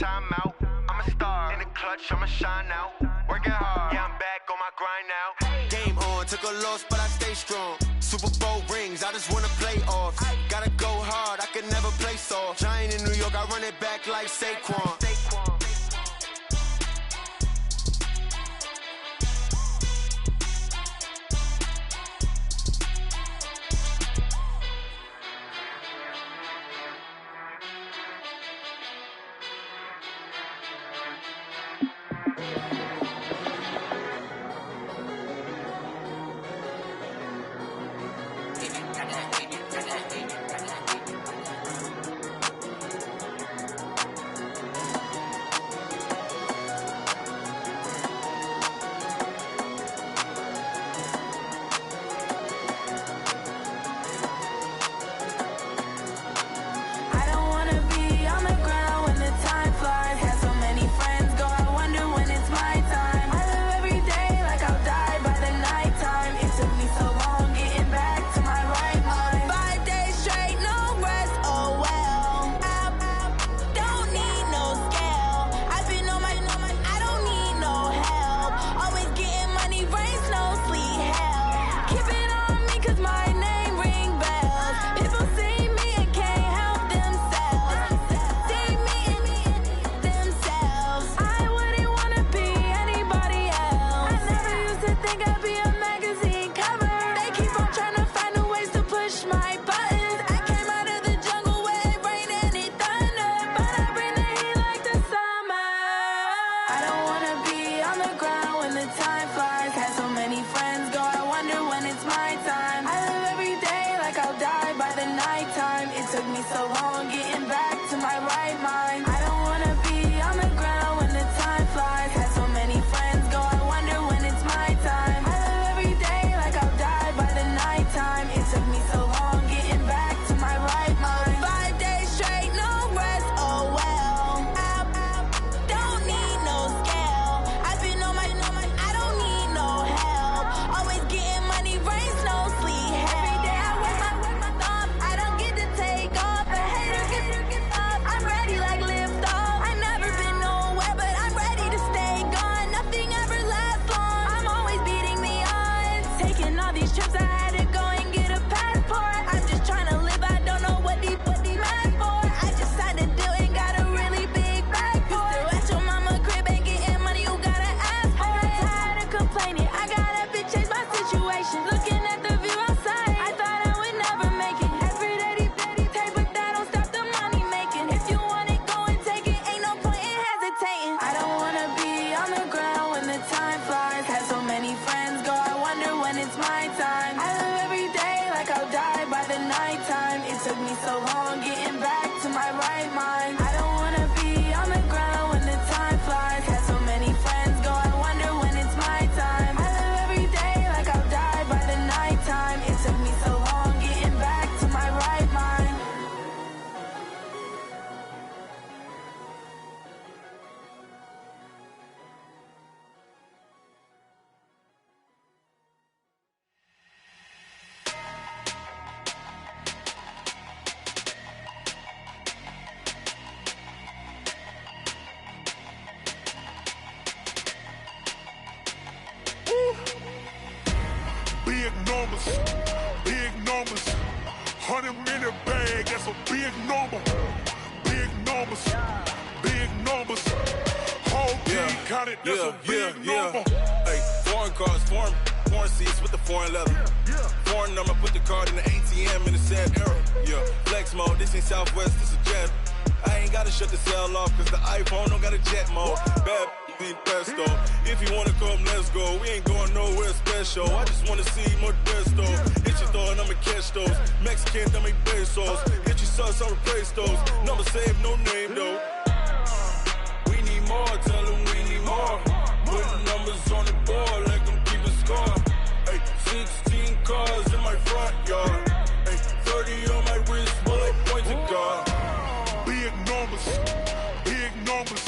time out. I'm a star in the clutch, I'ma shine out. Working hard, yeah, I'm back on my grind now. Game on, took a loss, but I stay strong. Super Bowl rings, I just wanna play off. Gotta go hard, I can never play soft. Giant in New York, I run it back like Saquon. Big numbers, big numbers. 100-minute bag, that's a big number. Big numbers, big numbers. Whole team counted, that's a big number. Hey, foreign cars, foreign seats with the foreign leather. Foreign number, put the card in the ATM in the sad era. Yeah, flex mode, this ain't Southwest, this a jet. I ain't gotta shut the cell off, cause the iPhone don't got a jet mode. Bad ain't pesto. If you wanna come, let's go. We ain't going nowhere special. I just wanna see more desto. Hit your thought, I'ma catch those. Mexican, dame pesos. Hit your sus, I'll replace those. Number saved, no name though. We need more, tell them we need more. Putting numbers on the board like I'm keeping score. Hey, 16 cars in my front yard. Hey, 30 on my wrist while I point to God. Big numbers, big numbers.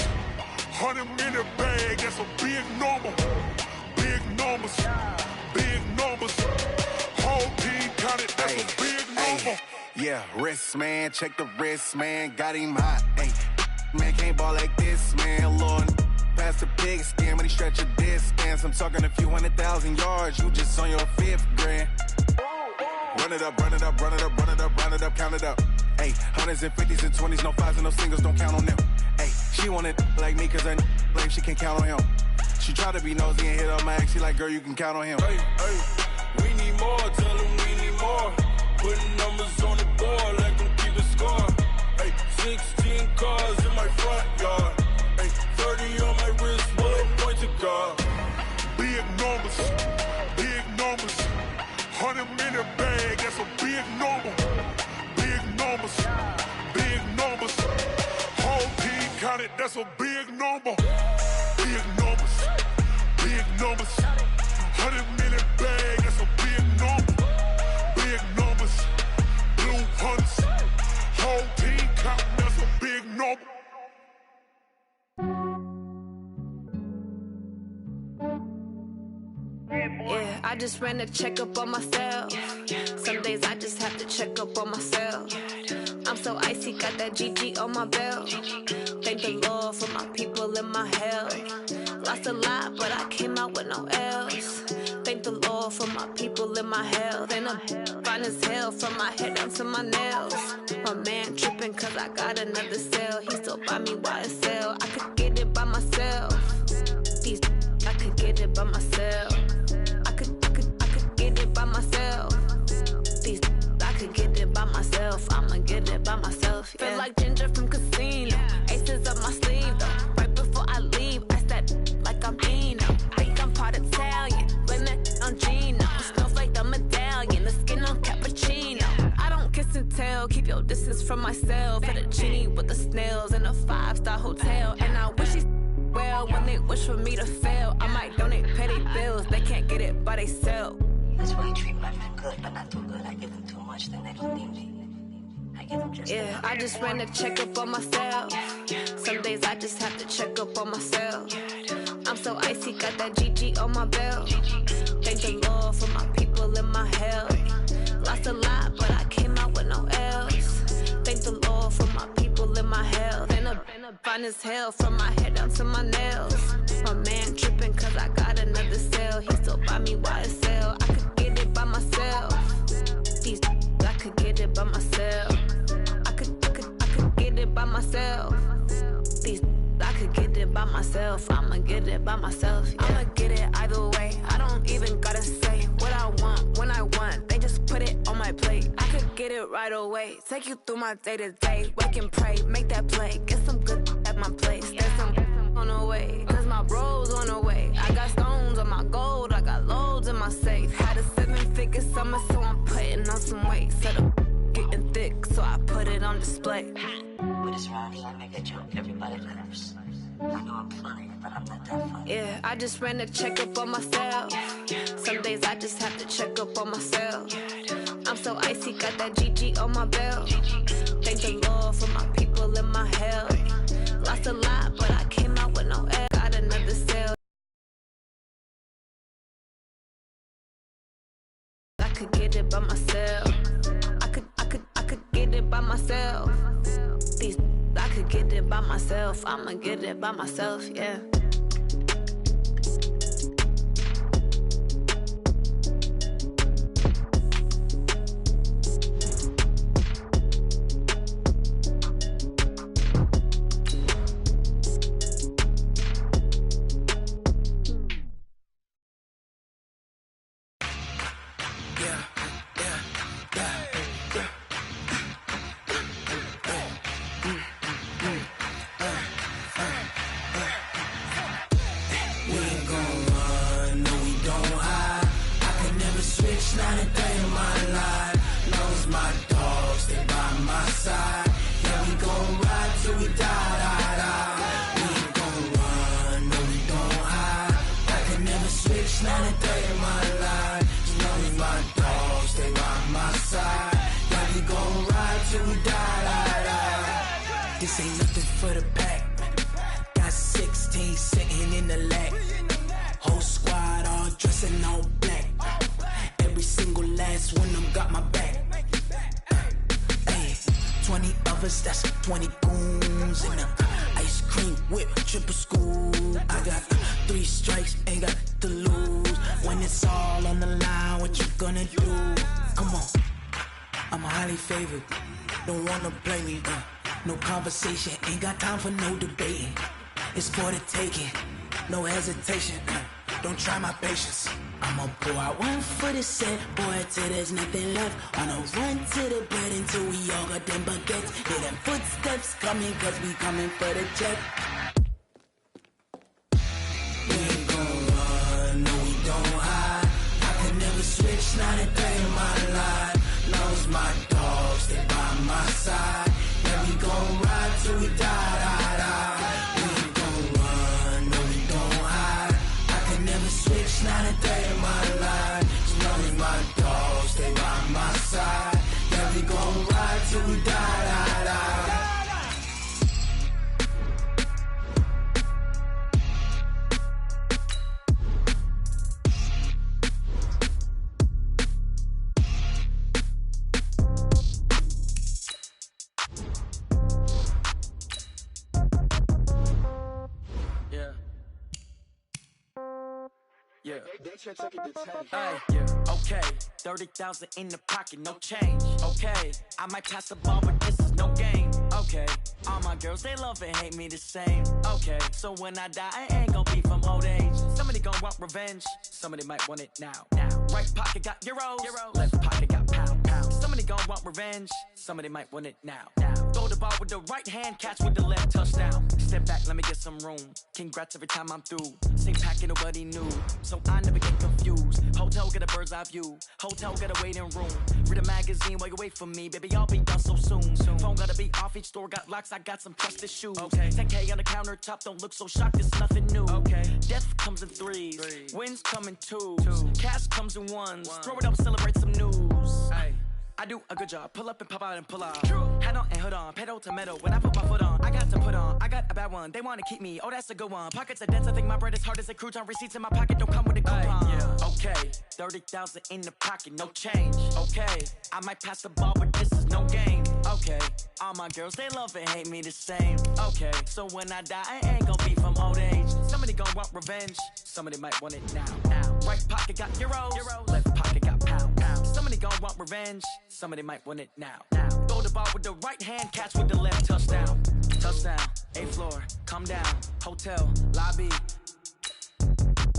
100-minute bag, that's a big number. Big numbers, big numbers. Whole team counted, that's a big number. Yeah, wrist man, check the wrist man, got him hot. Ay, man can't ball like this, man, Lord. Past the pig skin, but he stretch a distance. I'm talking a few 100,000 yards, you just on your 5th grand. Run it up, run it up, run it up, run it up, run it up, count it up. Hey, hundreds and 50s and 20s, no 5s and no singles, don't count on them. Hey, she want it like me, cause her like she can count on him. She try to be nosy and hit up my ex, she like, girl, you can count on him. Hey, hey, we need more, tell them we need more. Putting numbers on the board, like them keep a score. Hey, 16 cars in my front yard. Hey, 30 on my wrist, bullet point to guard. Big numbers, big numbers. 100 minute bag, that's a big number. Big numbers, big numbers. Whole team counted, that's a big number. Big numbers, big numbers. 100 minute bag, that's a big number. Big numbers, blue hunts. Whole team counting, that's a big number. Yeah, I just ran a checkup on myself. Some days I just have to check up on myself. I'm so icy, got that GG on my belt. Thank the Lord for my people in my health. Lost a lot, but I came out with no L's. Thank the Lord for my people in my health. And I'm fine as hell from my head down to my nails. My man tripping cause I got another cell. He still buy me YSL. I could get it by myself. These I could get it by myself. I could get it by myself. These I could get it by myself. I'ma get it by myself. Yeah. Feel like Ginger from Casino. Aces up my sleeve though. Right before I leave, I step like I'm Eno. Think I'm part Italian. Blame that on Gino. Smells like the medallion. The skin on cappuccino. I don't kiss and tell. Keep your distance from myself. Fettuccine with the snails in a 5-star hotel. And I wish he's well when they wish for me to fail. I might donate petty bills. They can't get it by themselves. That's why you treat my men good, but not too good. I give them too much, then they don't need me. I give them just yeah, I just ran a checkup on myself. Some days I just have to check up on myself. I'm so icy, got that GG on my belt. Thank the Lord for my people in my health. Lost a lot, but I came out with no L's. Thank the Lord for my people in my health. And I'm fine as hell from my head down to my nails. My man tripping cause I got another cell. He still buy me YSL. I could get it by myself. These I could get it by myself. I could get it by myself. These I could get it by myself. I'ma get it by myself. Yeah. I'ma get it either way. I don't even gotta say what I want when I want. They just put it on my plate. I could get it right away. Take you through my day to day. Wake and pray, make that play. Get some good at my place. There's some on the way. Cause my bro's on the way. I got stones on my gold. I got loads in my safe. Had a 7-figure summer, so I'm putting on some weight. Set up getting thick, so I put it on display. With this round here, I make a joke. Everybody laughs. I know I'm funny, but I'm not that funny. Yeah, I just ran a checkup on myself. Some days I just have to check up on myself. I'm so icy, got that GG on my belt. Thank the Lord for my people in my health. Lost a lot, but I came out with no L. Got another cell. I could get it by myself. I could get it by myself. These I could get it by myself. I'ma get it by myself, yeah. This ain't nothing for the pack. Got 16 sitting in the lap. Whole squad all dressing all black. Every single last one of them got my back. Ay, 20 of us, that's 20 goons in the cream whip, triple scoop. I got 3 strikes, ain't got to lose. When it's all on the line, what you gonna do? Come on, I'm highly favored. Don't wanna play me, no conversation, ain't got time for no debating. It's for the taking, no hesitation. Don't try my patience. I'ma pour out one for the set, boy, till there's nothing left. On a run to the bread until we all got them baguettes. Hear them footsteps coming, cause we coming for the check. We ain't gon' run, no we don't hide. I can never switch, not a day in my life. Long as my dogs stay by my side. Yeah, we gon' ride till we die, die, die. We ain't gon' run, no we don't hide. I can never switch, not a day in my life. As long as my dogs stay by my side. Yeah, we gon' ride till we die, die, die. Yeah. Hey, yeah, okay. 30,000 in the pocket, no change. Okay, I might pass the ball, but this is no game. Okay, all my girls, they love and hate me the same. Okay, so when I die, I ain't gon' be from old age. Somebody gon' want revenge, somebody might want it now. Right pocket got euros, left pocket got pound. Somebody gon' want revenge, somebody might want it now. Throw the ball with the right hand, catch with the left, touchdown. Step back, let me get some room. Congrats every time I'm through. Same packet, nobody knew, so I never get confused. Hotel get a bird's eye view. Hotel get a waiting room. Read a magazine while you wait for me. Baby, I'll be done so soon. Phone gotta be off, each store got locks. I got some trusted shoes. Okay. 10K on the countertop, don't look so shocked, it's nothing new. Okay. Death comes in threes. Wins come in twos. Cash comes in ones. Throw it up, celebrate some news. Hey. I do a good job, pull up and pop out and pull out. Hat on and hood on, pedal to metal. When I put my foot on, I got to put on. I got a bad one, they wanna keep me, oh that's a good one. Pockets are dense, I think my bread is hard as a crouton. Receipts in my pocket don't come with a coupon. Yeah. Okay, 30,000 in the pocket, no change. Okay, I might pass the ball, but this is no game. Okay, all my girls, they love and hate me the same. Okay, so when I die, I ain't gon' be from old age. Somebody gon' want revenge, somebody might want it now. Right pocket got euros, left pocket got pound. Somebody gon' want revenge, somebody might want it now. Throw the ball with the right hand, catch with the left, touchdown. Touchdown, 8th floor, come down. Hotel, lobby.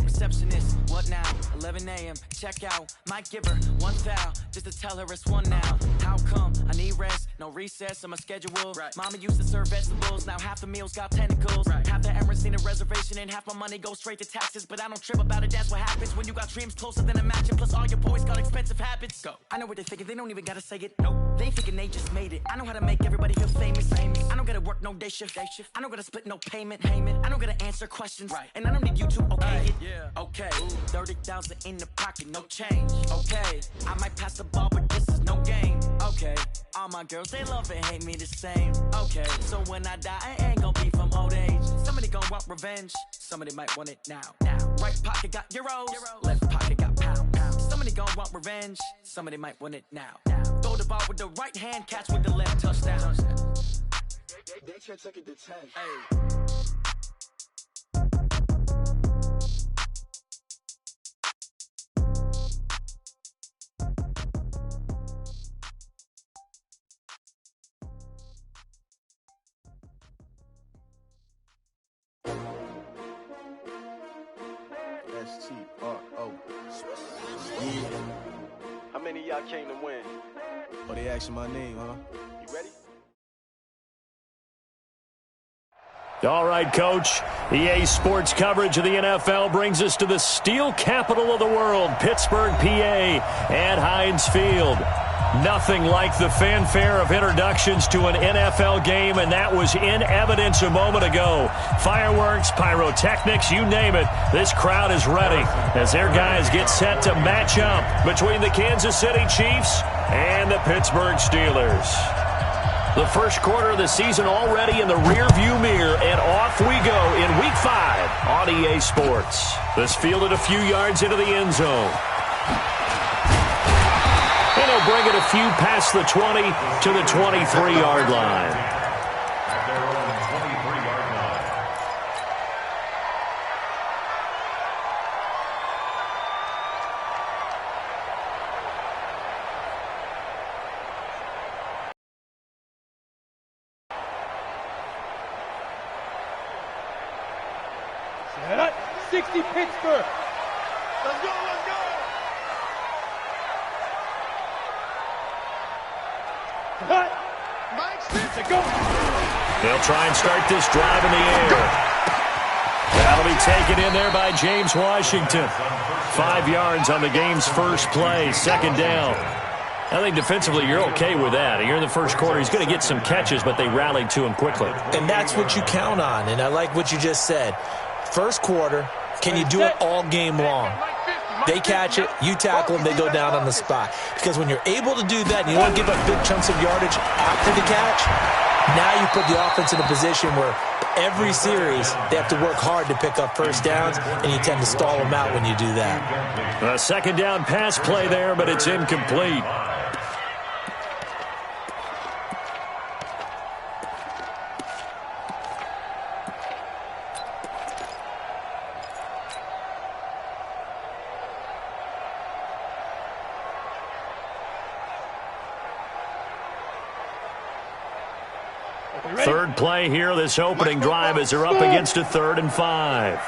Receptionist, what now? 11 a.m., check out. Might give her one foul, just to tell her it's one now. How come? I need rest, no recess on my schedule. Right. Mama used to serve vegetables, now half the meals got tentacles. Right. Half the Emirates need a reservation and half my money goes straight to taxes. But I don't trip about it, that's what happens when you got dreams closer than a matching. Plus all your boys got expensive habits. Go. I know what they're thinking, they don't even gotta say it. Nope. They thinking they just made it. I know how to make everybody feel famous. I don't gotta work no day shift. I don't gotta split no payment. I don't gotta answer questions. Right. And I don't need you to okay it. Yeah. Okay, 30,000 in the pocket, no change. Okay, I might pass the ball, but this is no game. Okay, all my girls, they love and hate me the same. Okay, so when I die, I ain't gon' be from old age. Somebody gon' want revenge, somebody might want it now. Right pocket got euros, left pocket got pound. Somebody gon' want revenge, somebody might want it now. Throw the ball with the right hand, catch with the left, touchdown. They should take it to 10. Hey. S-T-R-O. Yeah. How many of y'all came to win? Oh, they asking my name, huh? You ready? All right, Coach. EA Sports coverage of the NFL brings us to the steel capital of the world, Pittsburgh, PA, at Heinz Field. Nothing like the fanfare of introductions to an NFL game, and that was in evidence a moment ago. Fireworks, pyrotechnics, you name it. This crowd is ready as their guys get set to match up between the Kansas City Chiefs and the Pittsburgh Steelers. The first quarter of the season already in the rearview mirror, and off we go in Week 5 on EA Sports. This fielded a few yards into the end zone. And he'll bring it a few past the 20 to the 23-yard line. Pittsburgh. Let's go, let's go. Cut. Mike, go. They'll try and start this drive in the air. That'll be taken in there by James Washington. 5 yards on the game's first play, second down. I think defensively you're okay with that. You're in the first quarter. He's going to get some catches, but they rallied to him quickly. And that's what you count on, and I like what you just said. First quarter, can you do it all game long? They catch it, you tackle them, they go down on the spot. Because when you're able to do that and you don't give up big chunks of yardage after the catch, now you put the offense in a position where every series they have to work hard to pick up first downs, and you tend to stall them out when you do that. A second down pass play there, but it's incomplete. Third play here, this opening drive as they're up against a 3rd and 5.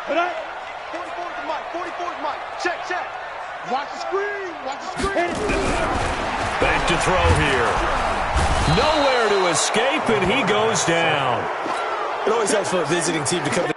44's Mike, 44's Mike. Check. Watch the screen. Back to throw here. Nowhere to escape, and he goes down. It always helps for a visiting team to come to.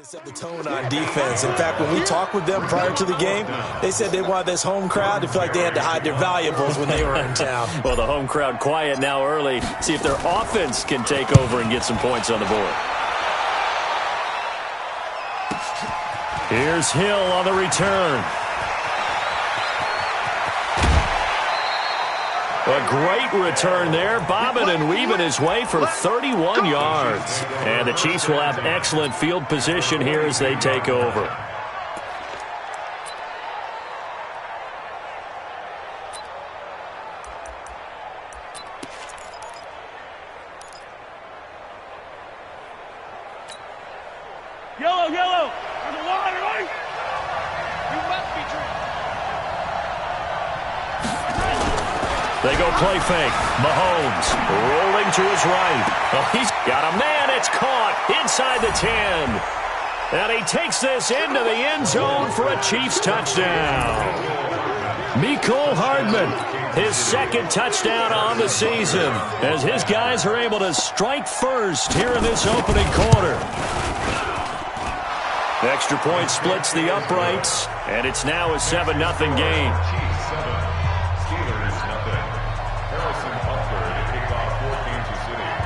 Set the tone on defense. In fact, when we talked with them prior to the game, they said they wanted this home crowd to feel like they had to hide their valuables when they were in town. Well, the home crowd quiet now early. See if their offense can take over and get some points on the board. Here's Hill on the return. A great return there, bobbing and weaving his way for 31 yards. And the Chiefs will have excellent field position here as they take over. Yellow. There's a water, right? You must be drinking. They go play fake. Mahomes rolling to his right. Oh, he's got a man. It's caught inside the 10. And he takes this into the end zone for a Chiefs touchdown. Mecole Hardman, his second touchdown on the season, as his guys are able to strike first here in this opening quarter. The extra point splits the uprights, and it's now a 7-0 game.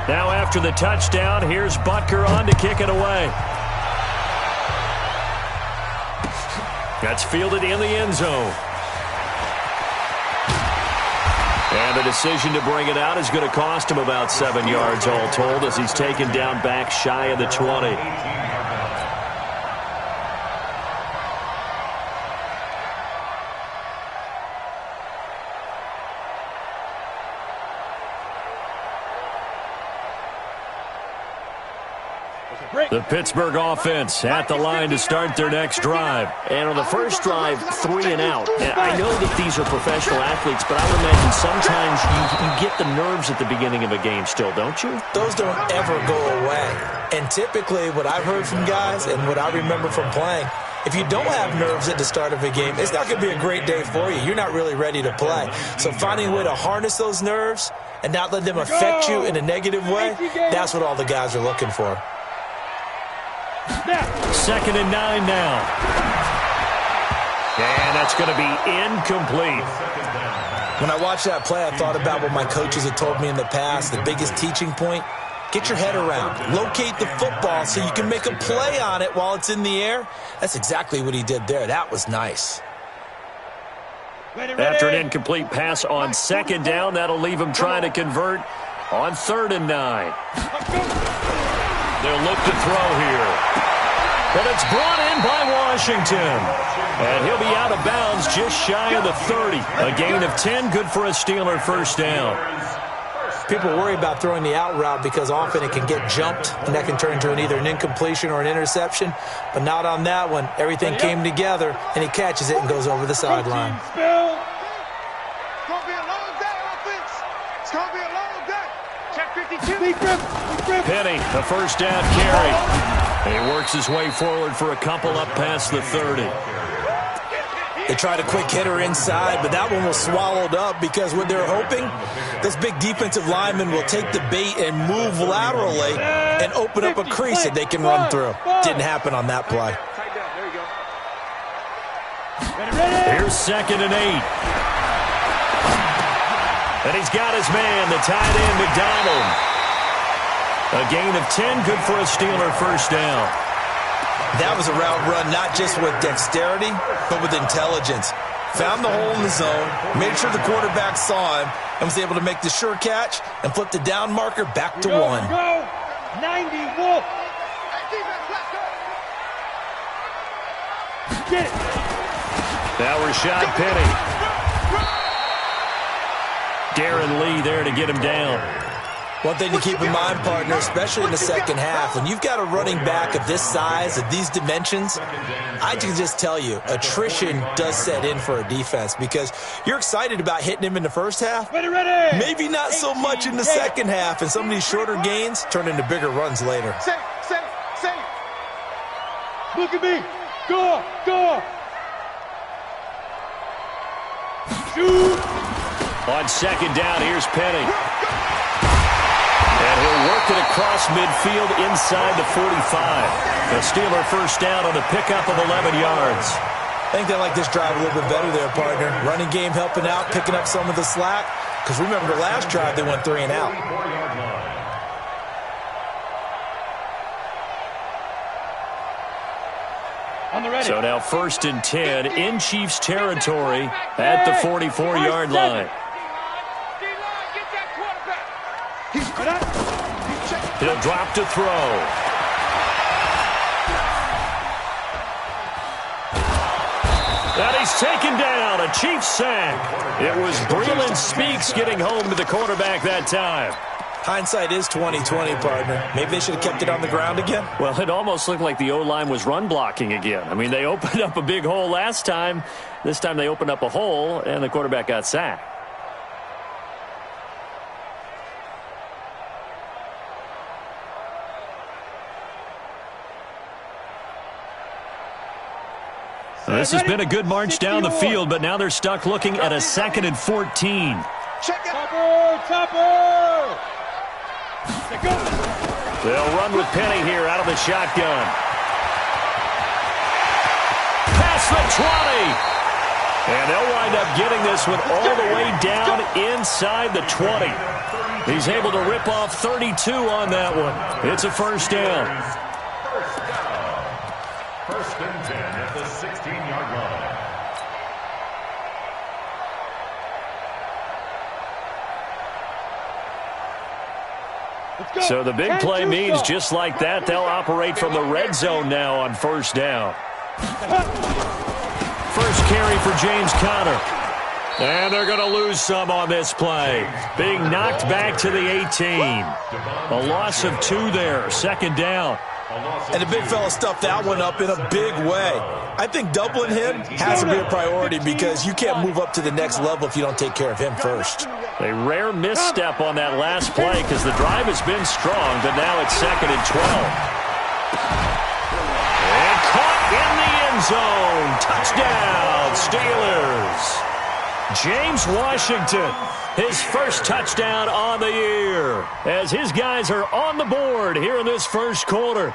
Now after the touchdown, here's Butker on to kick it away. That's fielded in the end zone. And the decision to bring it out is going to cost him about 7 yards all told, as he's taken down back shy of the 20. The Pittsburgh offense at the line to start their next drive. And on the first drive, 3 and out. And I know that these are professional athletes, but I would imagine sometimes you get the nerves at the beginning of a game still, don't you? Those don't ever go away. And typically what I've heard from guys and what I remember from playing, if you don't have nerves at the start of a game, it's not going to be a great day for you. You're not really ready to play. So finding a way to harness those nerves and not let them affect you in a negative way, that's what all the guys are looking for. 2nd and 9 now. And that's going to be incomplete. When I watched that play, I thought about what my coaches had told me in the past. The biggest teaching point Get your head around. Locate the football so you can make a play on it while it's in the air. That's exactly what he did there. That was nice. After an incomplete pass on second down, that'll leave him trying to convert on 3rd and 9. They'll look to throw here. But it's brought in by Washington. And he'll be out of bounds just shy of the 30. A gain of 10, good for a Steeler first down. People worry about throwing the out route because often it can get jumped, and that can turn into either an incompletion or an interception. But not on that one. Everything came together, and he catches it and goes over the sideline. It's going to be a long day, offense. It's going to be a long day. Check 52. Penny, the first down carry. He works his way forward for a couple up past the 30. They tried a quick hitter inside, but that one was swallowed up because what they're hoping, this big defensive lineman will take the bait and move laterally and open up a crease that they can run through. Didn't happen on that play. Here's 2nd and 8. And he's got his man, the tight end, McDonald. A gain of 10, good for a Steeler first down. That was a route run not just with dexterity, but with intelligence. Found the hole in the zone, made sure the quarterback saw him, and was able to make the sure catch and flip the down marker back to 1. Go. 90 Wolf. Get it. Now Rashad Penny. Darren Lee there to get him down. One thing to keep in mind, partner, especially in the second half, when you've got a running back of this size, of these dimensions, I can just tell you, attrition does set in for a defense because you're excited about hitting him in the first half. Maybe not so much in the second half, and some of these shorter gains turn into bigger runs later. Say. Look at me. Go. Shoot. On second down, here's Penny. And he'll work it across midfield inside the 45. The Steeler first down on a pickup of 11 yards. I think they like this drive a little bit better there, partner. Running game helping out, picking up some of the slack. Because remember, the last drive they went 3 and out. So now 1st and 10 in Chiefs territory at the 44-yard line. He'll drop to throw. And he's taken down, a Chiefs sack. It was Breeland Speaks getting home to the quarterback that time. Hindsight is 20/20, partner. Maybe they should have kept it on the ground again. Well, it almost looked like the O-line was run blocking again. I mean, they opened up a big hole last time. This time they opened up a hole, and the quarterback got sacked. This has been a good march down the field, but now they're stuck looking at a 2nd and 14. Topper! They'll run with Penny here out of the shotgun. Past the 20. And they'll wind up getting this one all the way down inside the 20. He's able to rip off 32 on that one. It's a first down. First and 10 at the 16-yard line. So the big play means just like that, they'll operate from the red zone now on first down. First carry for James Conner. And they're going to lose some on this play. Being knocked back to the 18. A loss of 2 there, second down. And the big fella stuffed that one up in a big way. I think doubling him has to be a priority because you can't move up to the next level if you don't take care of him first. A rare misstep on that last play because the drive has been strong, but now it's 2nd and 12. And caught in the end zone. Touchdown, Steelers. James Washington, his first touchdown on the year, as his guys are on the board here in this first quarter.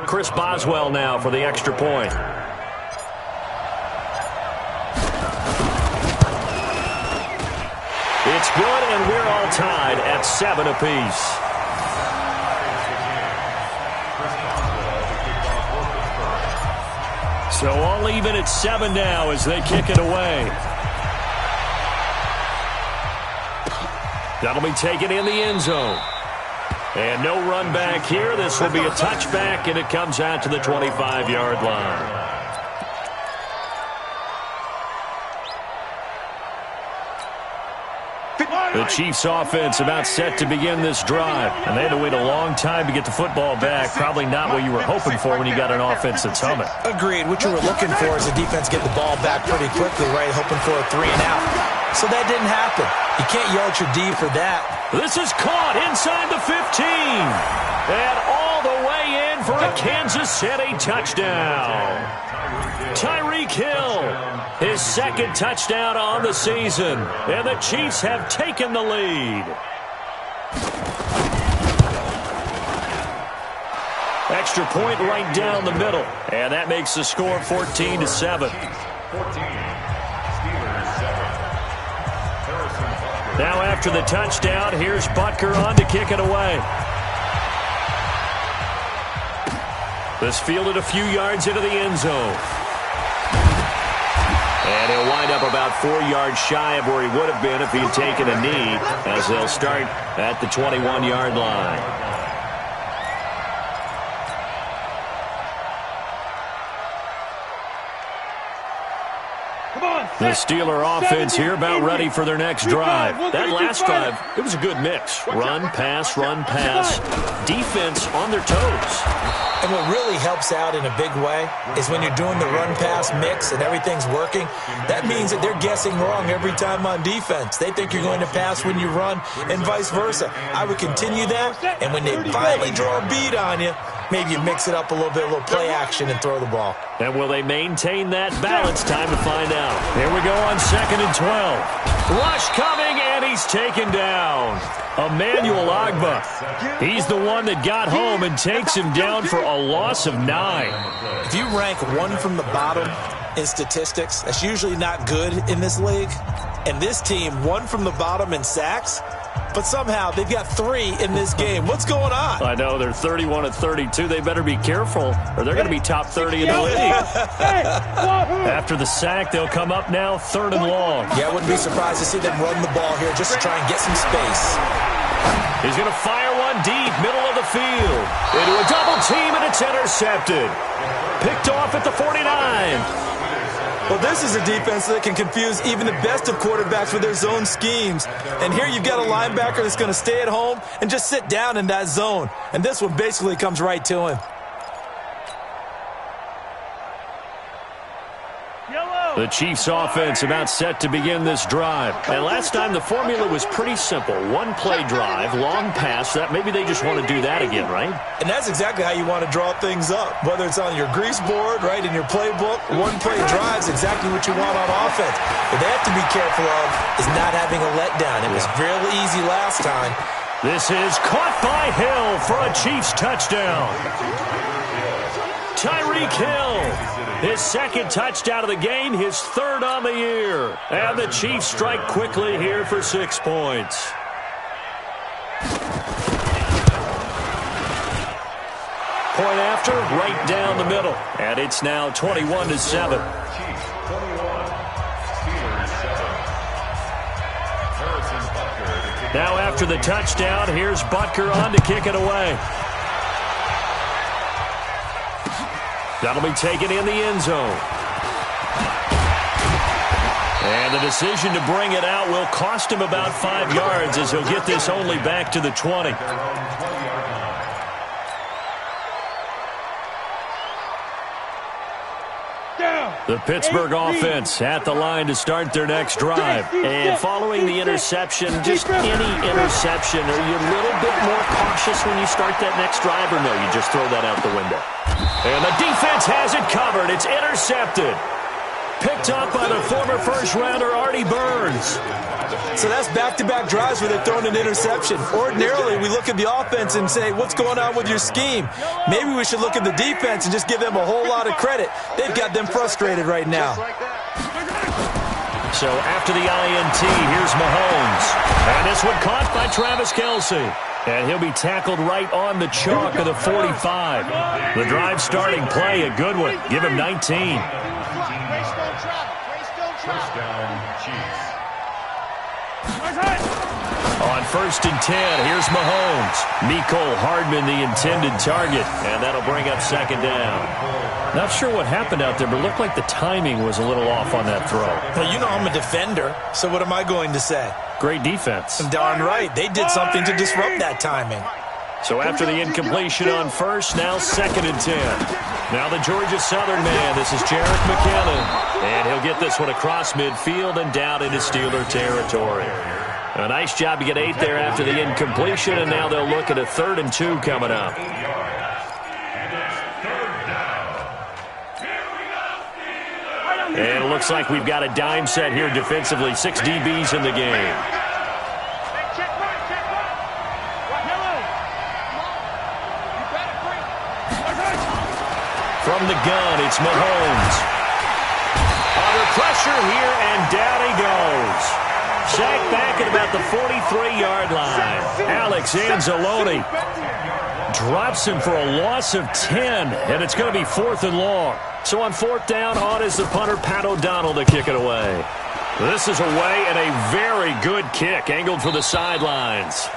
Chris Boswell now for the extra point. It's good, and we're all tied at 7 apiece. So all even at 7 now as they kick it away. That'll be taken in the end zone. And no run back here. This will be a touchback, and it comes out to the 25-yard line. The Chiefs offense about set to begin this drive. And they had to wait a long time to get the football back. Probably not what you were hoping for when you got an offense that's humming. Agreed. What you were looking for is the defense get the ball back pretty quickly, right? Hoping for a 3-and-out. So that didn't happen. You can't yell at your D for that. This is caught inside the 15. And all the way in for a Kansas City touchdown. Tyreek Hill, his second touchdown on the season. And the Chiefs have taken the lead. Extra point right down the middle. And that makes the score 14-7. Now after the touchdown, here's Butker on to kick it away. This fielded a few yards into the end zone. And he'll wind up about 4 yards shy of where he would have been if he had taken a knee, as they'll start at the 21-yard line. The Steeler offense here about ready for their next drive. That last drive, it was a good mix. Run, pass, defense on their toes. And what really helps out in a big way is when you're doing the run-pass mix and everything's working, that means that they're guessing wrong every time on defense. They think you're going to pass when you run and vice versa. I would continue that, and when they finally draw a bead on you, maybe you mix it up a little bit, a little play action, and throw the ball. And will they maintain that balance? Time to find out. Here we go on 2nd and 12. Rush coming, and he's taken down. Emmanuel Ogbah. He's the one that got home and takes him down for a loss of 9. If you rank one from the bottom in statistics, that's usually not good in this league. And this team, one from the bottom in sacks, but somehow they've got 3 in this game. What's going on? I know, they're 31-32. They better be careful, or they're going to be top 30 in the league. After the sack, they'll come up now 3rd and long. Yeah, I wouldn't be surprised to see them run the ball here just to try and get some space. He's going to fire one deep, middle of the field. Into a double team, and it's intercepted. Picked off at the 49. Well, this is a defense that can confuse even the best of quarterbacks with their zone schemes. And here you've got a linebacker that's going to stay at home and just sit down in that zone. And this one basically comes right to him. The Chiefs offense about set to begin this drive. And last time the formula was pretty simple. One play drive, long pass. That maybe they just want to do that again, right? And that's exactly how you want to draw things up. Whether it's on your grease board, right, in your playbook, one play drive is exactly what you want on offense. What they have to be careful of is not having a letdown. It was real easy last time. This is caught by Hill for a Chiefs touchdown. Tyreek Hill. His second touchdown of the game, his 3rd on the year. And the Chiefs strike quickly here for 6 points. Point after, right down the middle. And it's now 21-7. Now after the touchdown, here's Butker on to kick it away. That'll be taken in the end zone. And the decision to bring it out will cost him about 5 yards as he'll get this only back to the 20. The Pittsburgh offense at the line to start their next drive. And following the interception, just any interception, are you a little bit more cautious when you start that next drive, or no, you just throw that out the window? And the defense has it covered. It's intercepted. Picked up by the former first-rounder Artie Burns. So that's back-to-back drives where they've thrown an interception. Ordinarily, we look at the offense and say, what's going on with your scheme? Maybe we should look at the defense and just give them a whole lot of credit. They've got them frustrated right now. So after the INT, here's Mahomes. And this one caught by Travis Kelce. And he'll be tackled right on the chalk of the 45. The drive starting play, a good one. Give him 19. First down, Chiefs. On 1st and 10, here's Mahomes. Mecole Hardman, the intended target. And that'll bring up 2nd down. Not sure what happened out there, but it looked like the timing was a little off on that throw. Well, you know I'm a defender, so what am I going to say? Great defense. Darn right. They did something to disrupt that timing. So after the incompletion on 1st, now 2nd and 10. Now the Georgia Southern man, this is Jerick McKinnon. And he'll get this one across midfield and down into Steeler territory. A nice job to get 8 there after the incompletion, and now they'll look at a 3rd and 2 coming up. And it looks like we've got a dime set here defensively. 6 DBs in the game. From the gun, it's Mahomes. Under pressure here, and down he goes. Sacked back at about the 43-yard line. Alex Anzalone drops him for a loss of 10, and it's going to be 4th and long. So on 4th down, on is the punter, Pat O'Donnell, to kick it away. This is away, and a very good kick, angled for the sidelines.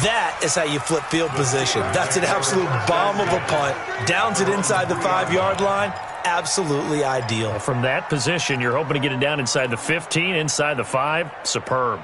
That is how you flip field position. That's an absolute bomb of a punt. Downs it inside the 5-yard line. Absolutely ideal. From that position, you're hoping to get it down inside the 15, inside the 5. Superb.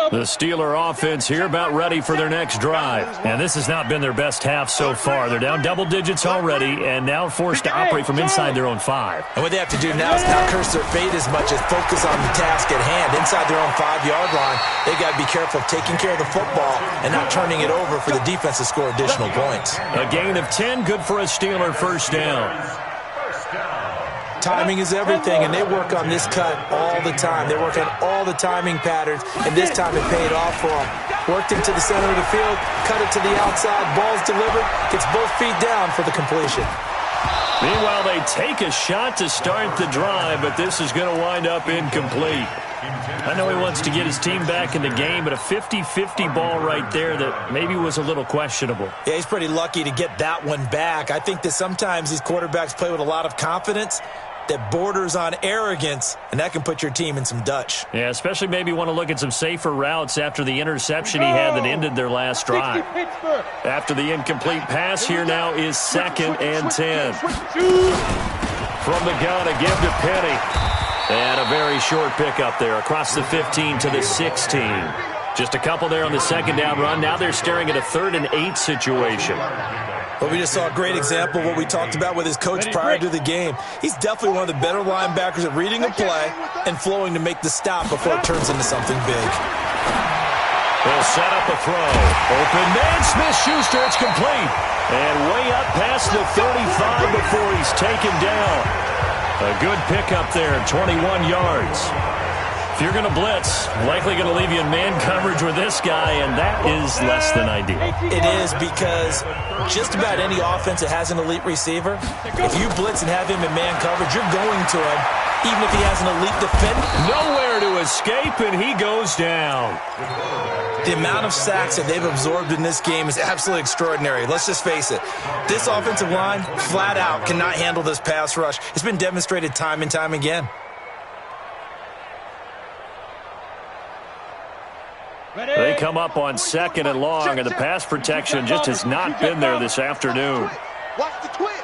The Steeler offense here about ready for their next drive. And this has not been their best half so far. They're down double digits already and now forced to operate from inside their own 5. And what they have to do now is not curse their fate as much as focus on the task at hand. Inside their own 5-yard line, they've got to be careful of taking care of the football and not turning it over for the defense to score additional points. A gain of 10, good for a Steeler 1st down. Timing is everything, and they work on this cut all the time. They work on all the timing patterns, and this time it paid off for them. Worked into the center of the field, cut it to the outside, ball's delivered, gets both feet down for the completion. Meanwhile, they take a shot to start the drive, but this is going to wind up incomplete. I know he wants to get his team back in the game, but a 50-50 ball right there that maybe was a little questionable. Yeah, he's pretty lucky to get that one back. I think that sometimes these quarterbacks play with a lot of confidence that borders on arrogance, and that can put your team in some Dutch. Yeah, especially maybe want to look at some safer routes after the interception he had that ended their last drive. After the incomplete pass, here now is 2nd and 10. From the gun, a give to Penny. And a very short pickup there across the 15 to the 16. Just a couple there on the 2nd down run. Now they're staring at a 3rd and 8 situation. But we just saw a great example of what we talked about with his coach prior to the game. He's definitely one of the better linebackers at reading a play and flowing to make the stop before it turns into something big. They'll set up a throw. Open man, Smith-Schuster, it's complete. And way up past the 35 before he's taken down. A good pickup there, 21 yards. If you're going to blitz, likely going to leave you in man coverage with this guy, and that is less than ideal. It is, because just about any offense that has an elite receiver, if you blitz and have him in man coverage, you're going to him, even if he has an elite defender. Nowhere to escape, and he goes down. The amount of sacks that they've absorbed in this game is absolutely extraordinary. Let's just face it. This offensive line, flat out, cannot handle this pass rush. It's been demonstrated time and time again. They come up on 2nd and long, and the pass protection just has not been there this afternoon. Watch the twist.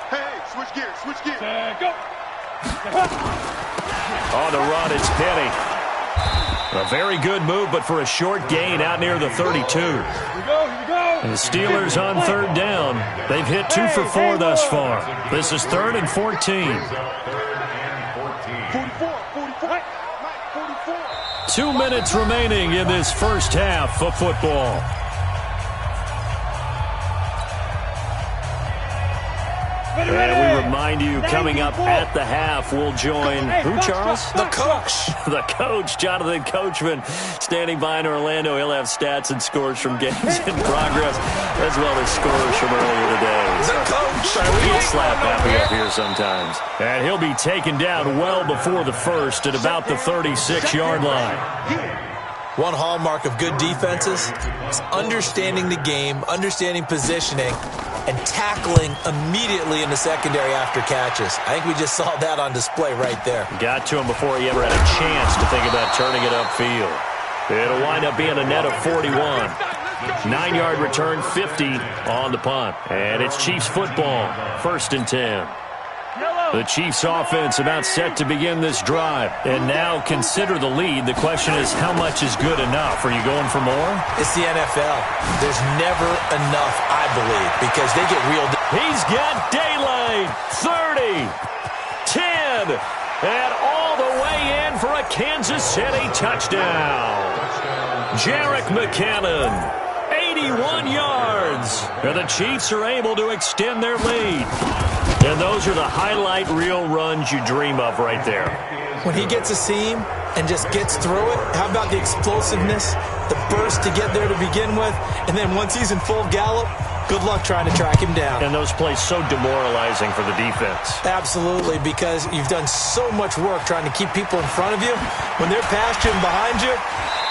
Hey, switch gears, switch gears. Go. On the run, it's Penny. A very good move, but for a short gain out near the 32. Here we go. The Steelers on 3rd down. They've hit 2 for 4 thus far. This is 3rd and 14. 2 minutes remaining in this first half of football. And we remind you, coming up at the half, we'll join who, Charles? The coach. The coach, Jonathan Coachman, standing by in Orlando. He'll have stats and scores from games in progress, as well as scores from earlier today. The coach. We get slap happy up here sometimes. And he'll be taken down well before the first at about the 36-yard line. One hallmark of good defenses is understanding the game, understanding positioning, and tackling immediately in the secondary after catches. I think we just saw that on display right there. Got to him before he ever had a chance to think about turning it upfield. It'll wind up being a net of 41. 9-yard return, 50 on the punt. And it's Chiefs football, 1st and 10. The Chiefs offense about set to begin this drive. And now consider the lead. The question is, how much is good enough? Are you going for more? It's the NFL. There's never enough, I believe, because they get real. He's got daylight. 30, 10, and all the way in for a Kansas City touchdown. Jerick McKinnon, 81 yards. And the Chiefs are able to extend their lead. And those are the highlight reel runs you dream of right there. When he gets a seam and just gets through it, how about the explosiveness, the burst to get there to begin with, and then once he's in full gallop, good luck trying to track him down. And those plays so demoralizing for the defense. Absolutely, because you've done so much work trying to keep people in front of you. When they're past you and behind you,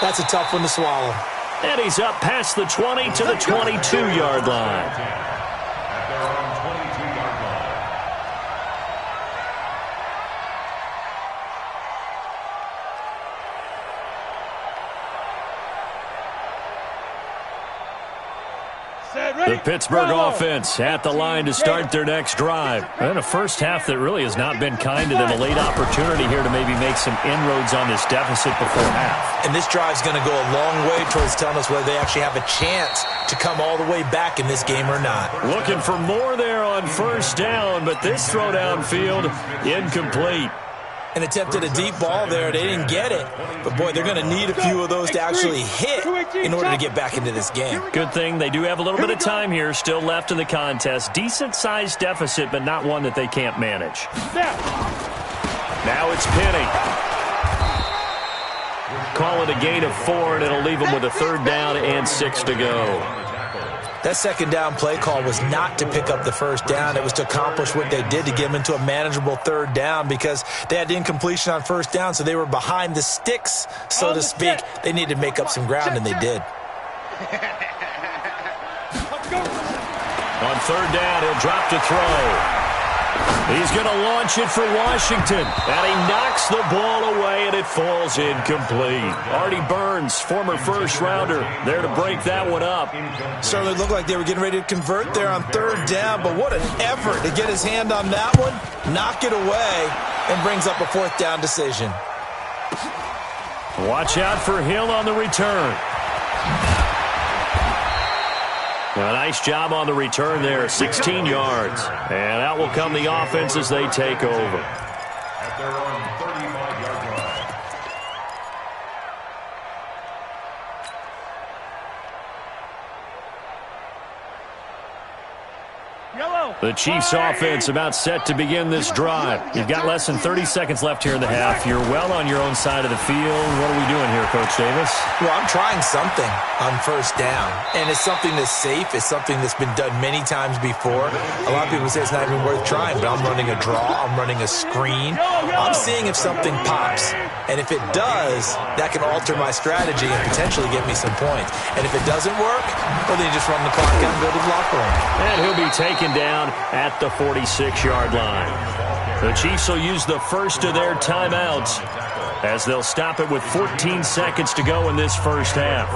that's a tough one to swallow. And he's up past the 20 to the 22-yard line. The Pittsburgh offense at the line to start their next drive. And a first half that really has not been kind to them. A late opportunity here to maybe make some inroads on this deficit before half. And this drive's going to go a long way towards telling us whether they actually have a chance to come all the way back in this game or not. Looking for more there on first down, but this throw downfield incomplete. And attempted a deep ball there. They didn't get it. But, boy, they're going to need a few of those to actually hit in order to get back into this game. Good thing they do have a little bit of time here still left in the contest. Decent-sized deficit, but not one that they can't manage. Now it's Penny. Call it a gain of 4, and it'll leave them with a 3rd down and 6 to go. That 2nd down play call was not to pick up the 1st down. It was to accomplish what they did to get them into a manageable 3rd down because they had the incompletion on 1st down, so they were behind the sticks, so to speak. They needed to make up some ground, and they did. On 3rd down, he'll drop to throw. He's going to launch it for Washington, and he knocks the ball away, and it falls incomplete. Artie Burns, former first-rounder, there to break that one up. Certainly looked like they were getting ready to convert there on 3rd down, but what an effort to get his hand on that one, knock it away, and brings up a 4th down decision. Watch out for Hill on the return. A nice job on the return there, 16 yards. And out will come the offense as they take over. At their own 35-yard line. The Chiefs offense about set to begin this drive. You've got less than 30 seconds left here in the half. You're well on your own side of the field. What are we doing here, Coach Davis? Well, I'm trying something on 1st down, and it's something that's safe. It's something that's been done many times before. A lot of people say it's not even worth trying, but I'm running a draw. I'm running a screen. I'm seeing if something pops, and if it does, that can alter my strategy and potentially get me some points. And if it doesn't work, well, then you just run the clock out and go to the locker room. And he'll be taken down at the 46-yard line. The Chiefs will use the first of their timeouts as they'll stop it with 14 seconds to go in this first half.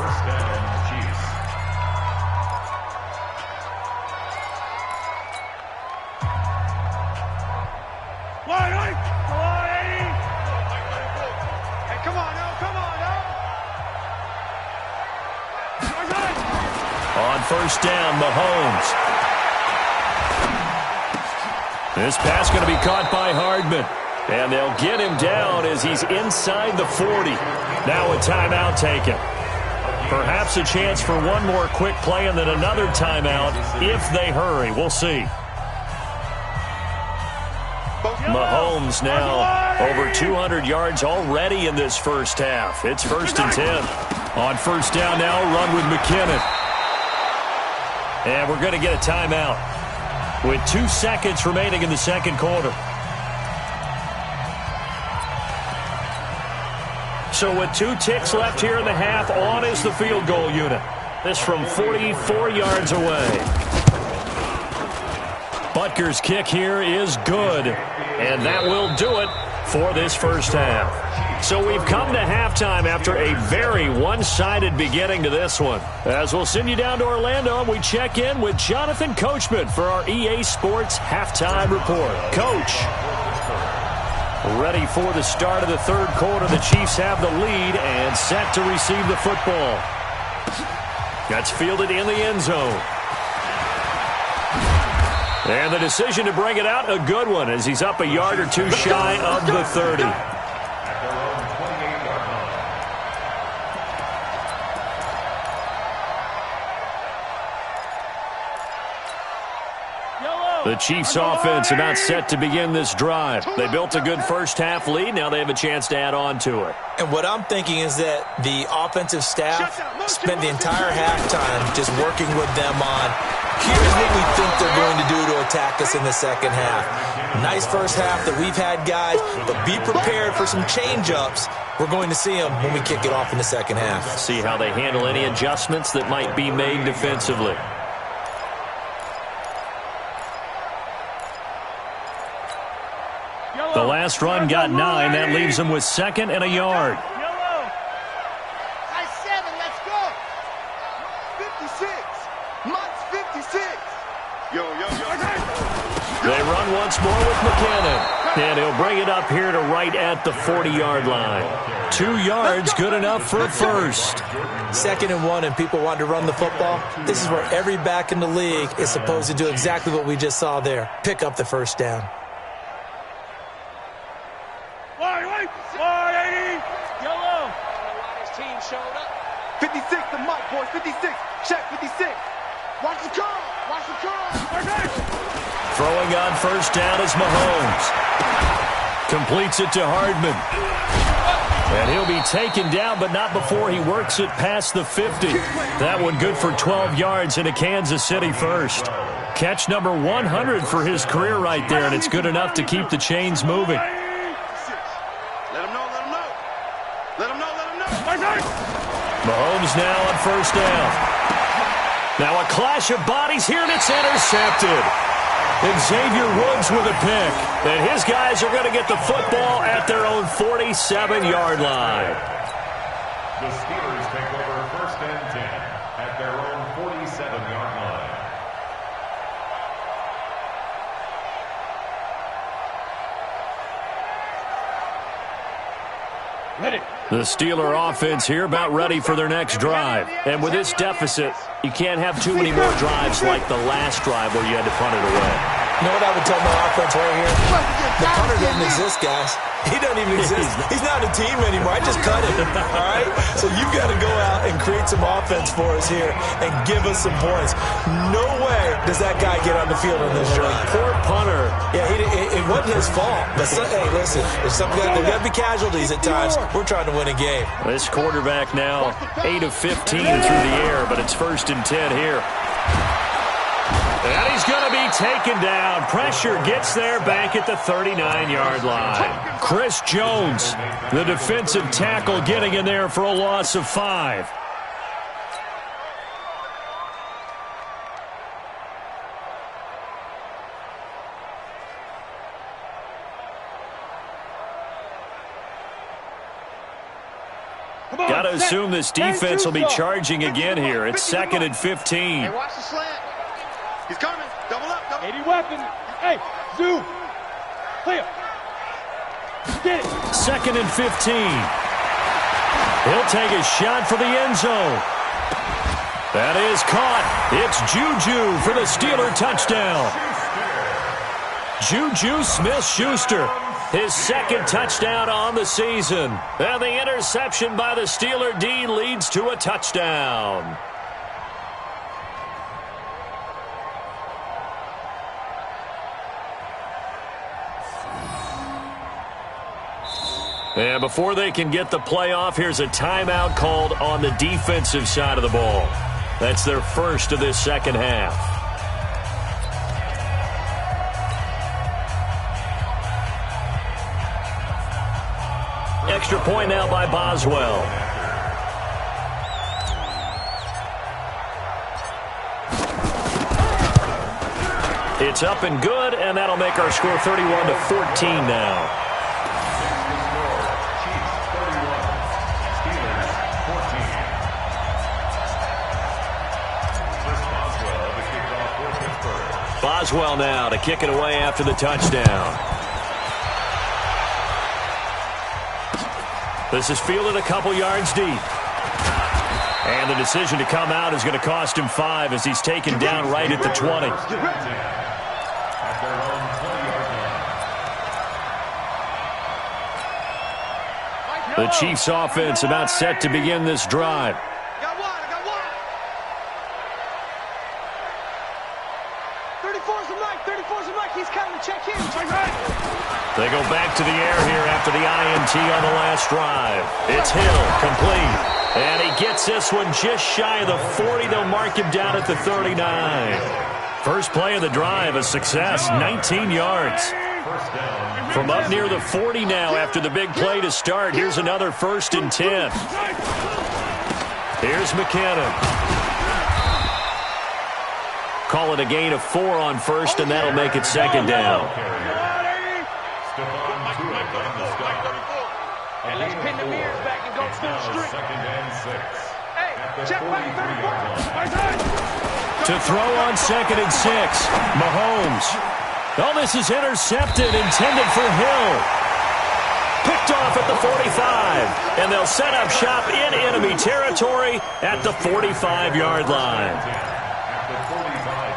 On 1st down, Mahomes. This pass going to be caught by Hardman. And they'll get him down as he's inside the 40. Now a timeout taken. Perhaps a chance for one more quick play and then another timeout if they hurry. We'll see. Mahomes now over 200 yards already in this first half. It's 1st and 10. On 1st down now, run with McKinnon. And we're going to get a timeout. with 2 seconds remaining in the second quarter. So with 2 ticks left here in the half, on is the field goal unit. This from 44 yards away. Butker's kick here is good, and that will do it for this first half. So we've come to halftime after a very one-sided beginning to this one. As we'll send you down to Orlando, we check in with Jonathan Coachman for our EA Sports Halftime Report. Coach, ready for the start of the third quarter. The Chiefs have the lead and set to receive the football. That's fielded in the end zone. And the decision to bring it out, a good one, as he's up a yard or 2 shy of the 30. The Chiefs offense about set to begin this drive. They built a good first half lead. Now they have a chance to add on to it. And what I'm thinking is that the offensive staff spent the entire halftime just working with them on, here's what we think they're going to do to attack us in the second half. Nice first half that we've had, guys, but be prepared for some change-ups. We're going to see them when we kick it off in the second half. See how they handle any adjustments that might be made defensively. The last run got 9. That leaves them with 2nd and a yard. High 7, let's go. 56. Mutt's 56. Yo. They run once more with McKinnon. And he'll bring it up here to right at the 40-yard line. 2 yards, good enough for a first. 2nd and 1, and people want to run the football. This is where every back in the league is supposed to do exactly what we just saw there. Pick up the first down. 56 to Mike, boys. 56. Check, 56. Watch the curl. Watch the curl. Throwing on first down is Mahomes. Completes it to Hardman. And he'll be taken down, but not before he works it past the 50. That one good for 12 yards in a Kansas City first. Catch number 100 for his career right there, and it's good enough to keep the chains moving. Let him know. Mahomes now on first down. Now a clash of bodies here, and it's intercepted. Xavier Woods with a pick. And his guys are going to get the football at their own 47-yard line. The Steelers take over 1st and 10 at their own 47-yard line. The Steeler offense here about ready for their next drive. And with this deficit, you can't have too many more drives like the last drive where you had to punt it away. You know what I would tell my offense right here? The punter doesn't exist, guys. He doesn't even exist. He's not a team anymore. I just cut him, all right? So you've got to go out and create some offense for us here and give us some points. No way does that guy get on the field on this drive. Poor punter. Yeah, it wasn't his fault. But, hey, listen, there's there got to be casualties at times. We're trying to win a game. This quarterback now 8 of 15 through the air, but it's 1st and 10 here. And he's going to be taken down. Pressure gets there back at the 39-yard line. Chris Jones, the defensive tackle, getting in there for a loss of 5. Got to assume this defense will be charging again here. It's 2nd and 15. Hey, watch the slant. He's coming. Double up. 80 weapon. Hey, zoom. Clear. Get it. 2nd and 15. He'll take a shot for the end zone. That is caught. It's Juju for the Steeler touchdown. Juju Smith-Schuster, his 2nd touchdown on the season. And the interception by the Steeler D leads to a touchdown. And before they can get the play off, here's a timeout called on the defensive side of the ball. That's their first of this second half. extra point now by Boswell. It's up and good, and that'll make our score 31-14 now. Boswell now to kick it away after the touchdown. This is fielded a couple yards deep. And the decision to come out is going to cost him 5 as he's taken down right at the 20. The Chiefs offense about set to begin this drive. They go back to the air here after the INT on the last drive. It's Hill, complete. And he gets this one just shy of the 40. They'll mark him down at the 39. First play of the drive, a success, 19 yards. From up near the 40 now after the big play to start. Here's another 1st and 10. Here's McKinnon. Call it a gain of 4 on first, and that'll make it 2nd down. And let's pin the mirrors back and go full street. 2nd and 6. Hey, check back 34. To throw on 2nd and 6. Mahomes. Oh, this is intercepted, intended for Hill. Picked off at the 45. And they'll set up shop in enemy territory at the 45-yard line. At the 45-yard line.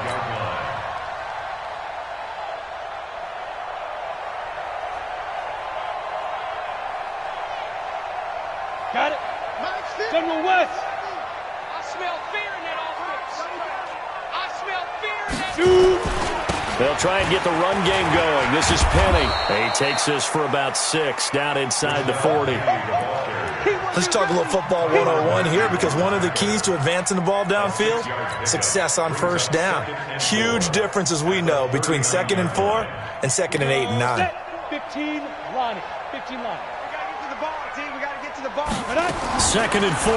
Got it. General West. I smell fear in that offense. I smell fear in that. They'll try and get the run game going. This is Penny. He takes this for about 6 down inside the 40. Let's talk a little football 101 here, because one of the keys to advancing the ball downfield, success on first down. Huge difference, as we know, between 2nd and 4 and 2nd and 8 and 9. 15 line. 15 line. We got to get to the ball, team. We got to get to the ball. 2nd and 4.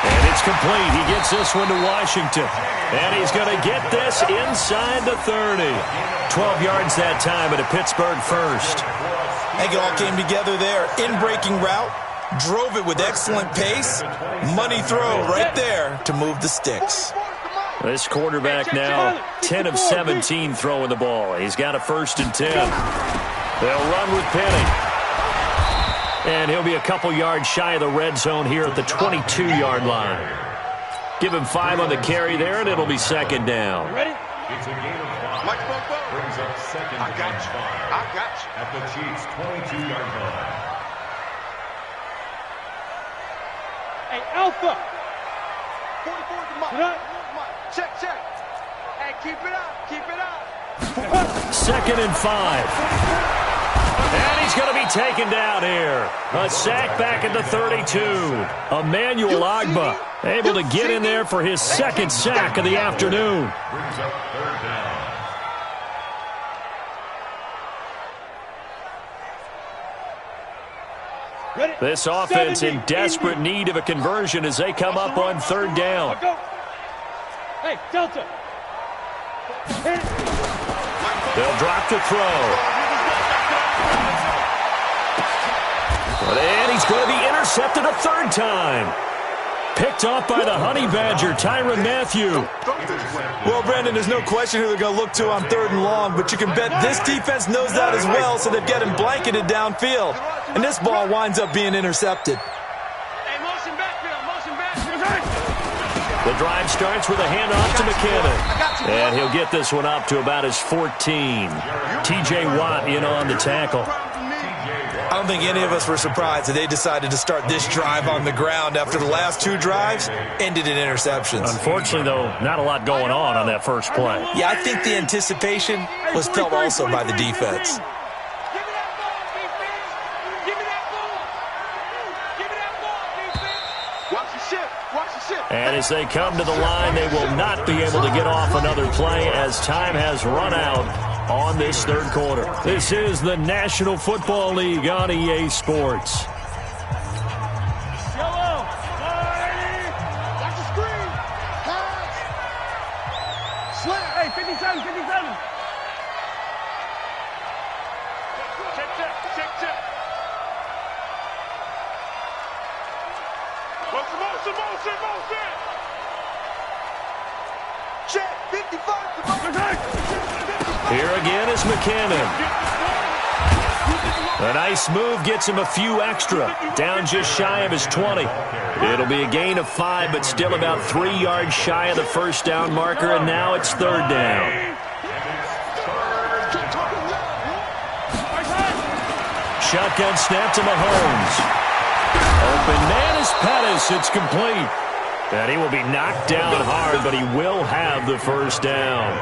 And it's complete. He gets this one to Washington. And he's going to get this inside the 30. 12 yards that time at a Pittsburgh first. I think it all came together there. In-breaking route. Drove it with excellent pace. Money throw right there to move the sticks. This quarterback now 10 of 17 throwing the ball. He's got a 1st and 10. They'll run with Penny. And he'll be a couple yards shy of the red zone here at the 22-yard line. Give him 5 on the carry there, and it'll be 2nd down. Ready? It's a gain of 5. Brings up 2nd and 5. I got you. At the Chiefs' 22-yard line. Hey, Alpha. 44 to Mike. Check. Hey, keep it up. 2nd and 5. And he's going to be taken down here. A sack back at the 32. Emmanuel Ogbah able to get in there for his 2nd sack of the afternoon. Brings up 3rd down. This offense in desperate need of a conversion as they come up on 3rd down. Hey, Delta. They'll drop to throw. And he's going to be intercepted a 3rd time. Picked off by the Honey Badger, Tyrann Mathieu. Well, Brandon, there's no question who they're going to look to on 3rd and long, but you can bet this defense knows that as well, so they've got him blanketed downfield. And this ball winds up being intercepted. Hey, motion backfield. The drive starts with a handoff to McKinnon. And he'll get this one up to about his 14. T.J. Watt in on the tackle. I don't think any of us were surprised that they decided to start this drive on the ground after the last 2 drives ended in interceptions. Unfortunately, though, not a lot going on that first play. Yeah, I think the anticipation was felt also by the defense. And as they come to the line, they will not be able to get off another play as time has run out on this third quarter. This is the National Football League on EA Sports. Hey, 57. Check. Motion. Check, 55. Here again is McKinnon. A nice move gets him a few extra. Down just shy of his 20. It'll be a gain of 5, but still about 3 yards shy of the first down marker, and now it's third down. Shotgun snap to Mahomes. Open man is Pettis. It's complete. And he will be knocked down hard, but he will have the first down.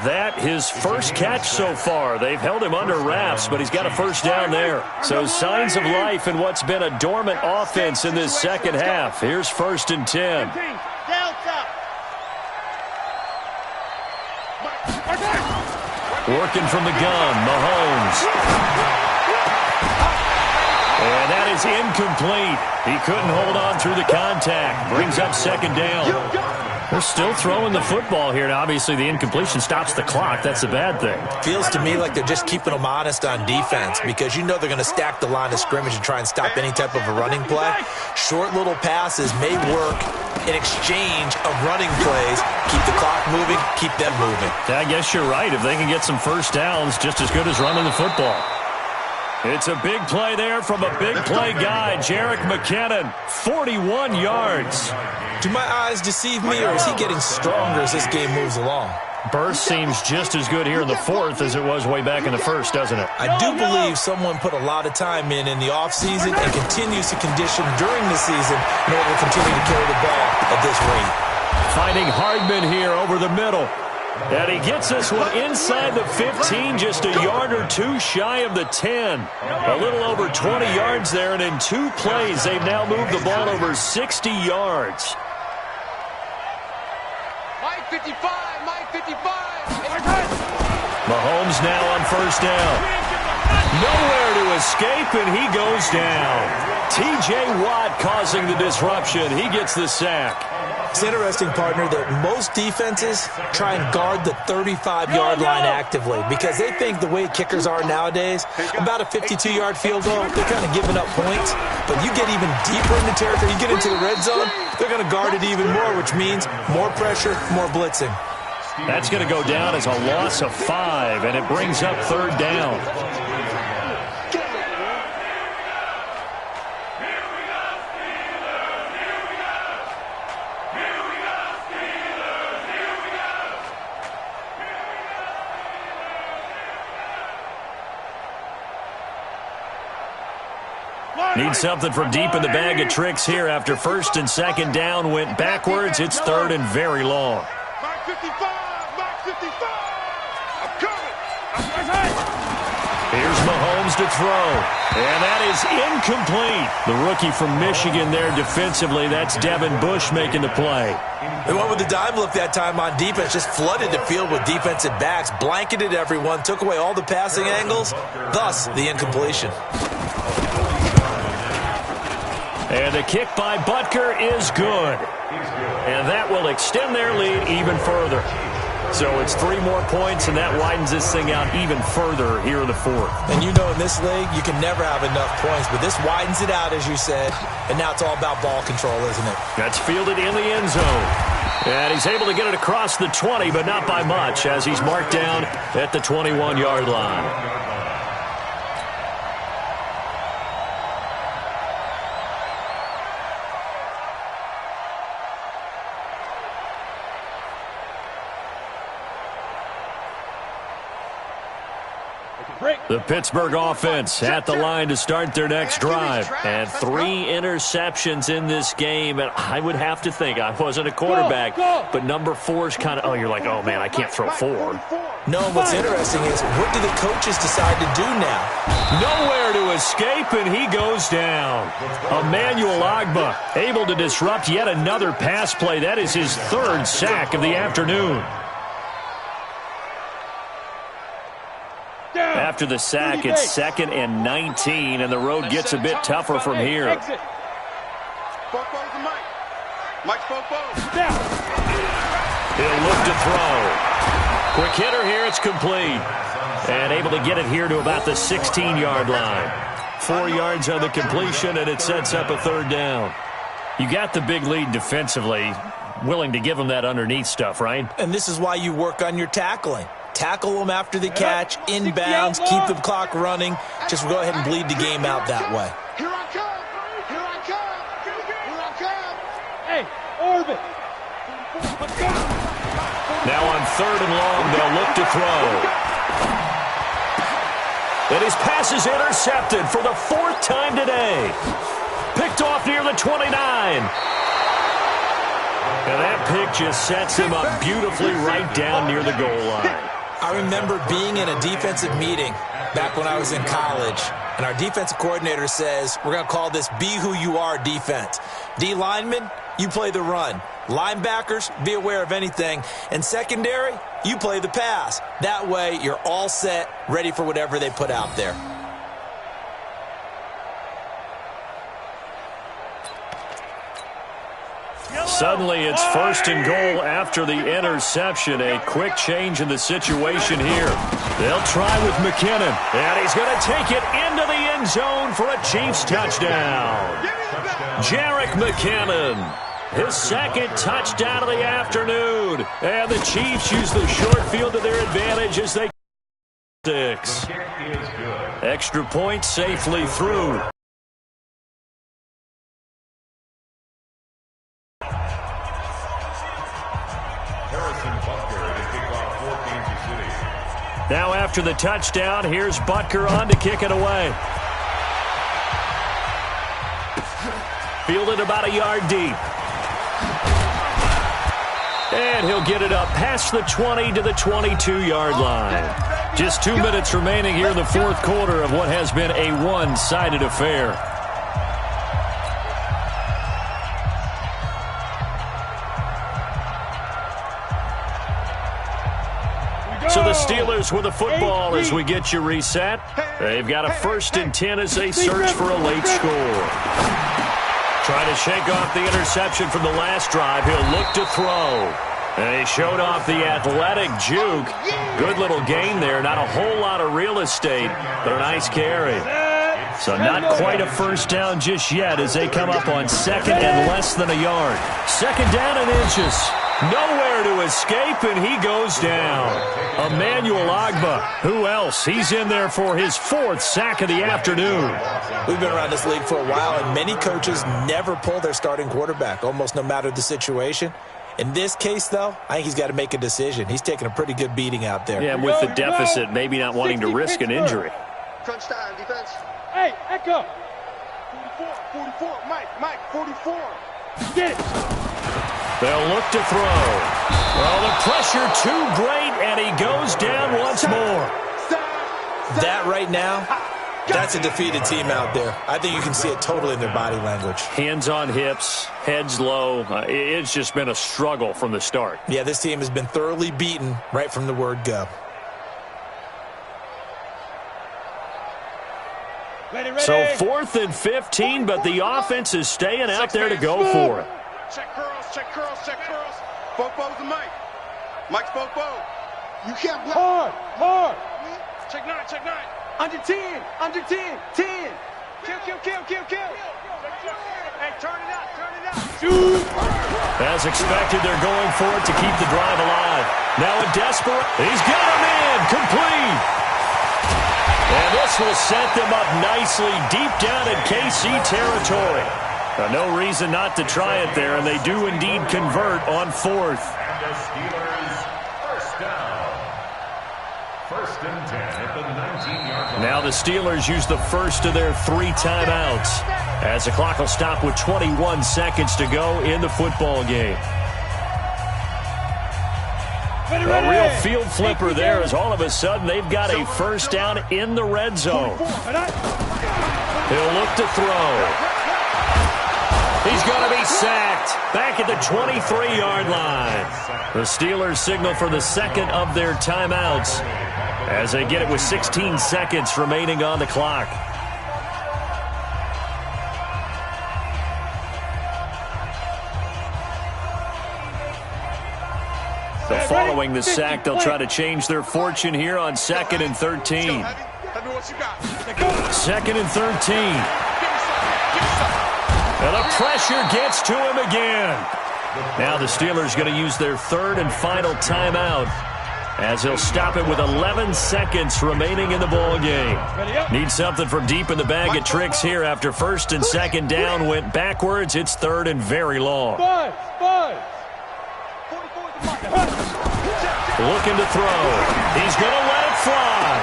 That his first catch so far. They've held him under wraps, but he's got a first down there. So signs of life in what's been a dormant offense in this second half. Here's 1st and 10. Working from the gun, Mahomes. And that is incomplete. He couldn't hold on through the contact. Brings up second down. They're still throwing the football here. Now, obviously, the incompletion stops the clock. That's a bad thing. Feels to me like they're just keeping them honest on defense because you know they're going to stack the line of scrimmage and try and stop any type of a running play. Short little passes may work in exchange of running plays. Keep the clock moving, keep them moving. I guess you're right. If they can get some first downs, just as good as running the football. It's a big play there from a big play guy, Jerick McKinnon, 41 yards. Do my eyes deceive me, or is he getting stronger as this game moves along? Burst seems just as good here in the fourth as it was way back in the first, doesn't it? I do believe someone put a lot of time in the offseason and continues to condition during the season in order to continue to carry the ball at this rate. Finding Hardman here over the middle. And he gets this one inside the 15, just a yard or two shy of the 10. A little over 20 yards there, and in 2 plays, they've now moved the ball over 60 yards. Mike 55. Mahomes now on first down. Nowhere to escape, and he goes down. T.J. Watt causing the disruption. He gets the sack. It's interesting, partner, that most defenses try and guard the 35-yard line actively because they think the way kickers are nowadays, about a 52-yard field goal, they're kind of giving up points. But you get even deeper into territory, you get into the red zone, they're going to guard it even more, which means more pressure, more blitzing. That's going to go down as a loss of 5, and it brings up third down. Need something from deep in the bag of tricks here after first and second down went backwards. It's third and very long. Mike 55. I'm coming. Here's Mahomes to throw. And that is incomplete. The rookie from Michigan there defensively. That's Devin Bush making the play. They went with the dime look that time on defense. Just flooded the field with defensive backs. Blanketed everyone. Took away all the passing angles. Thus, the incompletion. And the kick by Butker is good. And that will extend their lead even further. So it's 3 more points, and that widens this thing out even further here in the fourth. And you know in this league, you can never have enough points, but this widens it out, as you said, and now it's all about ball control, isn't it? That's fielded in the end zone. And he's able to get it across the 20, but not by much, as he's marked down at the 21-yard line. The Pittsburgh offense at the line to start their next drive. And 3 interceptions in this game. And I would have to think, I wasn't a quarterback, but number 4 is kind of, you're like, oh, man, I can't throw 4. No, what's interesting is, what do the coaches decide to do now? Nowhere to escape, and he goes down. Emmanuel Ogbah able to disrupt yet another pass play. That is his 3rd sack of the afternoon. After the sack, it's 2nd and 19, and the road gets a bit tougher from here. He'll look to throw. Quick hitter here, it's complete. And able to get it here to about the 16-yard line. 4 yards on the completion, and it sets up a 3rd down. You got the big lead defensively, willing to give them that underneath stuff, right? And this is why you work on your tackling. Tackle them after the catch, inbounds, keep the clock running. Just go ahead and bleed the game out that way. Here I come. Here I come. Here I come. Hey, Orbit. Now on 3rd and long, they'll look to throw. And his pass is intercepted for the 4th time today. Picked off near the 29. And that pick just sets him up beautifully right down near the goal line. I remember being in a defensive meeting back when I was in college, and our defensive coordinator says, we're going to call this Be Who You Are defense. D linemen, you play the run. Linebackers, be aware of anything. And secondary, you play the pass. That way, you're all set, ready for whatever they put out there. Suddenly, it's 1st and goal after the interception. A quick change in the situation here. They'll try with McKinnon. And he's going to take it into the end zone for a Chiefs touchdown. Jerick McKinnon, his 2nd touchdown of the afternoon. And the Chiefs use the short field to their advantage as they 6. Extra point safely through. Now after the touchdown, here's Butker on to kick it away. Fielded about a yard deep. And he'll get it up past the 20 to the 22-yard line. Just 2 minutes remaining here in the 4th quarter of what has been a one-sided affair. So the Steelers with the football as we get you reset. They've got a 1st and 10 as they search for a late score. Trying to shake off the interception from the last drive. He'll look to throw. And he showed off the athletic juke. Good little gain there. Not a whole lot of real estate, but a nice carry. So not quite a 1st down just yet as they come up on 2nd and less than a yard. 2nd down and inches. Nowhere to escape, and he goes down. Emmanuel Ogbah. Who else? He's in there for his 4th sack of the afternoon. We've been around this league for a while, and many coaches never pull their starting quarterback, almost no matter the situation. In this case, though, I think he's got to make a decision. He's taking a pretty good beating out there. Yeah, with the deficit, maybe not wanting to risk an injury. Crunch time, defense. Hey, Echo. 44, Mike, 44. Get it. They'll look to throw. Well, the pressure too great, and he goes down once more. That right now, that's a defeated team out there. I think you can see it totally in their body language. Hands on hips, heads low. It's just been a struggle from the start. Yeah, this team has been thoroughly beaten right from the word go. So 4th and 15, but the offense is staying out there to go for it. Check curls. Bobo's the Mike. Mike's Bobo. You can't block. Hard. Check 9. Under 10. 10. Kill. Hey, turn it out. Shoot. As expected, they're going for it to keep the drive alive. Now a desperate. He's got him in. Complete. And this will set them up nicely deep down in KC territory. No reason not to try it there, and they do indeed convert on 4th. And the Steelers, 1st down. 1st and 10 at the 19-yard line. Now the Steelers use the first of their 3 timeouts as the clock will stop with 21 seconds to go in the football game. A real field flipper there as all of a sudden they've got a 1st down in the red zone. He'll look to throw. He's going to be sacked back at the 23-yard line. The Steelers signal for the 2nd of their timeouts. as they get it with 16 seconds remaining on the clock. So following the sack, they'll try to change their fortune here on 2nd and 13. 2nd and 13. And the pressure gets to him again. Now the Steelers going to use their 3rd and final timeout as they'll stop it with 11 seconds remaining in the ball game. Need something from deep in the bag of tricks here after 1st and 2nd down went backwards. It's 3rd and very long. Looking to throw. He's going to let it fly.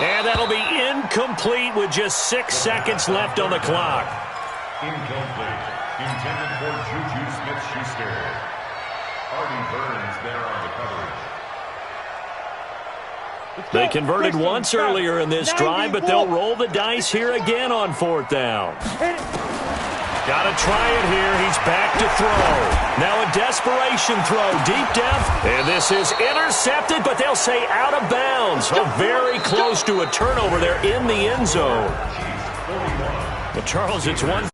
And that'll be incomplete with just 6 seconds left on the clock. Incomplete. Intended for Juju Smith-Schuster. Artie Burns there on the coverage. They converted once earlier in this drive, but they'll roll the dice here again on 4th down. Got to try it here. He's back to throw. Now a desperation throw, deep depth. And this is intercepted, but they'll say out of bounds. So very close to a turnover there in the end zone. But Charles, it's one.